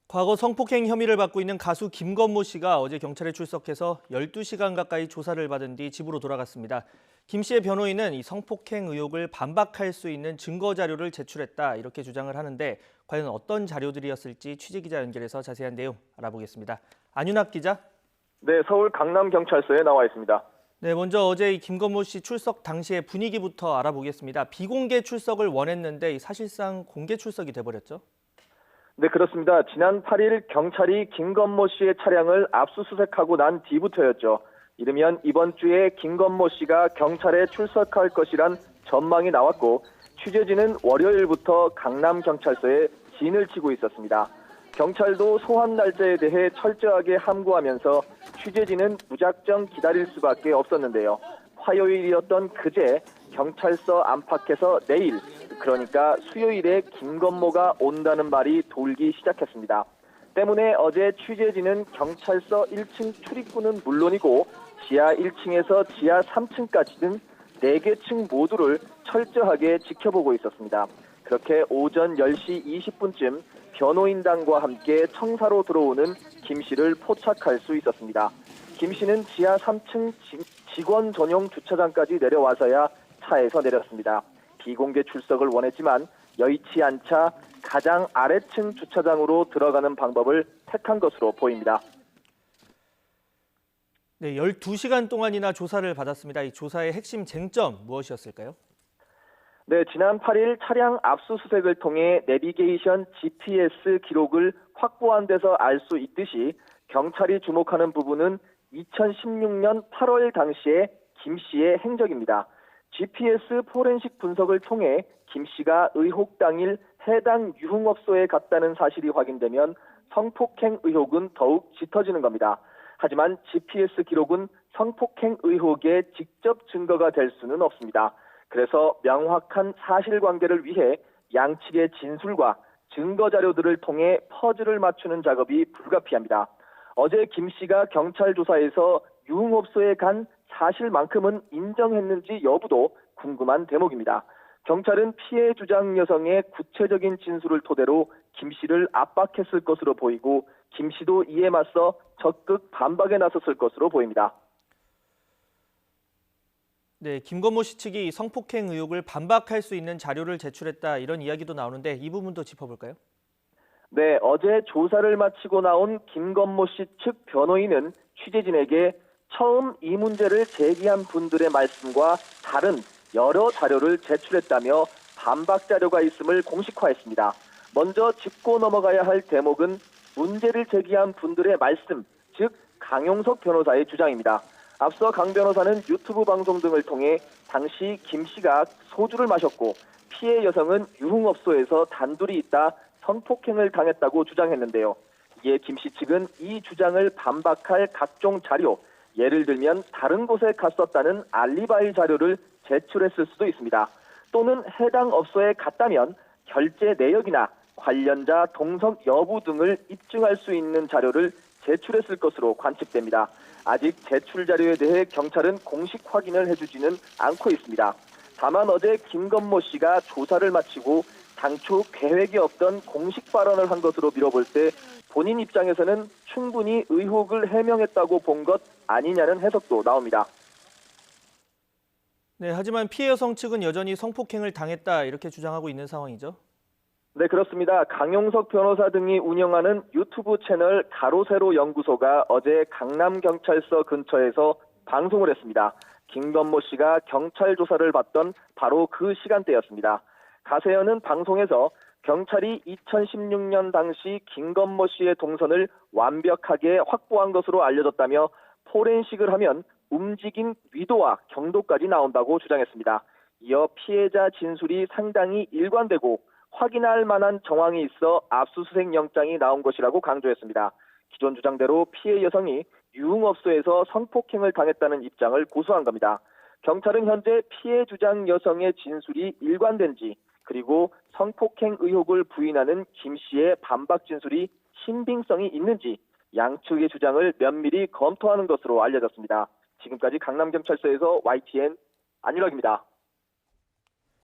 과거 성폭행 혐의를 받고 있는 가수 김건모 씨가 어제 경찰에 출석해서 12시간 가까이 조사를 받은 뒤 집으로 돌아갔습니다. 김 씨의 변호인은 이 성폭행 의혹을 반박할 수 있는 증거 자료를 제출했다 이렇게 주장을 하는데 과연 어떤 자료들이었을지 취재기자 연결해서 자세한 내용 알아보겠습니다. 안윤학 기자. 네, 서울 강남경찰서에 나와 있습니다. 네, 먼저 어제 이 김건모 씨 출석 당시의 분위기부터 알아보겠습니다. 비공개 출석을 원했는데 사실상 공개 출석이 돼버렸죠? 네, 그렇습니다. 지난 8일 경찰이 김건모 씨의 차량을 압수수색하고 난 뒤부터였죠. 이르면 이번 주에 김건모 씨가 경찰에 출석할 것이란 전망이 나왔고 취재진은 월요일부터 강남경찰서에 진을 치고 있었습니다. 경찰도 소환 날짜에 대해 철저하게 함구하면서 취재진은 무작정 기다릴 수밖에 없었는데요. 화요일이었던 그제 경찰서 안팎에서 내일, 그러니까 수요일에 김건모가 온다는 말이 돌기 시작했습니다. 때문에 어제 취재진은 경찰서 1층 출입구는 물론이고 지하 1층에서 지하 3층까지 등 4개 층 모두를 철저하게 지켜보고 있었습니다. 그렇게 오전 10시 20분쯤 변호인단과 함께 청사로 들어오는 김 씨를 포착할 수 있었습니다. 김 씨는 지하 3층 직원 전용 주차장까지 내려와서야 차에서 내렸습니다. 비공개 출석을 원했지만 여의치 않자 가장 아래층 주차장으로 들어가는 방법을 택한 것으로 보입니다. 네, 12시간 동안이나 조사를 받았습니다. 이 조사의 핵심 쟁점 무엇이었을까요? 네, 지난 8일 차량 압수수색을 통해 내비게이션 GPS 기록을 확보한 데서 알 수 있듯이 경찰이 주목하는 부분은 2016년 8월 당시의 김 씨의 행적입니다. GPS 포렌식 분석을 통해 김 씨가 의혹 당일 해당 유흥업소에 갔다는 사실이 확인되면 성폭행 의혹은 더욱 짙어지는 겁니다. 하지만 GPS 기록은 성폭행 의혹의 직접 증거가 될 수는 없습니다. 그래서 명확한 사실관계를 위해 양측의 진술과 증거 자료들을 통해 퍼즐을 맞추는 작업이 불가피합니다. 어제 김 씨가 경찰 조사에서 유흥업소에 간 사실만큼은 인정했는지 여부도 궁금한 대목입니다. 경찰은 피해 주장 여성의 구체적인 진술을 토대로 김 씨를 압박했을 것으로 보이고 김 씨도 이에 맞서 적극 반박에 나섰을 것으로 보입니다. 네, 김건모 씨 측이 성폭행 의혹을 반박할 수 있는 자료를 제출했다 이런 이야기도 나오는데 이 부분도 짚어볼까요? 네, 어제 조사를 마치고 나온 김건모 씨 측 변호인은 취재진에게 처음 이 문제를 제기한 분들의 말씀과 다른 여러 자료를 제출했다며 반박 자료가 있음을 공식화했습니다. 먼저 짚고 넘어가야 할 대목은 문제를 제기한 분들의 말씀, 즉 강용석 변호사의 주장입니다. 앞서 강 변호사는 유튜브 방송 등을 통해 당시 김 씨가 소주를 마셨고 피해 여성은 유흥업소에서 단둘이 있다 성폭행을 당했다고 주장했는데요. 이에 김 씨 측은 이 주장을 반박할 각종 자료, 예를 들면 다른 곳에 갔었다는 알리바이 자료를 제출했을 수도 있습니다. 또는 해당 업소에 갔다면 결제 내역이나 관련자 동석 여부 등을 입증할 수 있는 자료를 제출했을 것으로 관측됩니다. 아직 제출 자료에 대해 경찰은 공식 확인을 해주지는 않고 있습니다. 다만 어제 김건모 씨가 조사를 마치고 당초 계획이 없던 공식 발언을 한 것으로 미뤄볼 때 본인 입장에서는 충분히 의혹을 해명했다고 본 것 아니냐는 해석도 나옵니다. 네, 하지만 피해 여성 측은 여전히 성폭행을 당했다 이렇게 주장하고 있는 상황이죠. 네, 그렇습니다. 강용석 변호사 등이 운영하는 유튜브 채널 가로세로 연구소가 어제 강남경찰서 근처에서 방송을 했습니다. 김건모 씨가 경찰 조사를 받던 바로 그 시간대였습니다. 가세연은 방송에서 경찰이 2016년 당시 김건모 씨의 동선을 완벽하게 확보한 것으로 알려졌다며 포렌식을 하면 움직임 위도와 경도까지 나온다고 주장했습니다. 이어 피해자 진술이 상당히 일관되고 확인할 만한 정황이 있어 압수수색 영장이 나온 것이라고 강조했습니다. 기존 주장대로 피해 여성이 유흥업소에서 성폭행을 당했다는 입장을 고수한 겁니다. 경찰은 현재 피해 주장 여성의 진술이 일관된지 그리고 성폭행 의혹을 부인하는 김 씨의 반박 진술이 신빙성이 있는지 양측의 주장을 면밀히 검토하는 것으로 알려졌습니다. 지금까지 강남경찰서에서 YTN 안윤학입니다.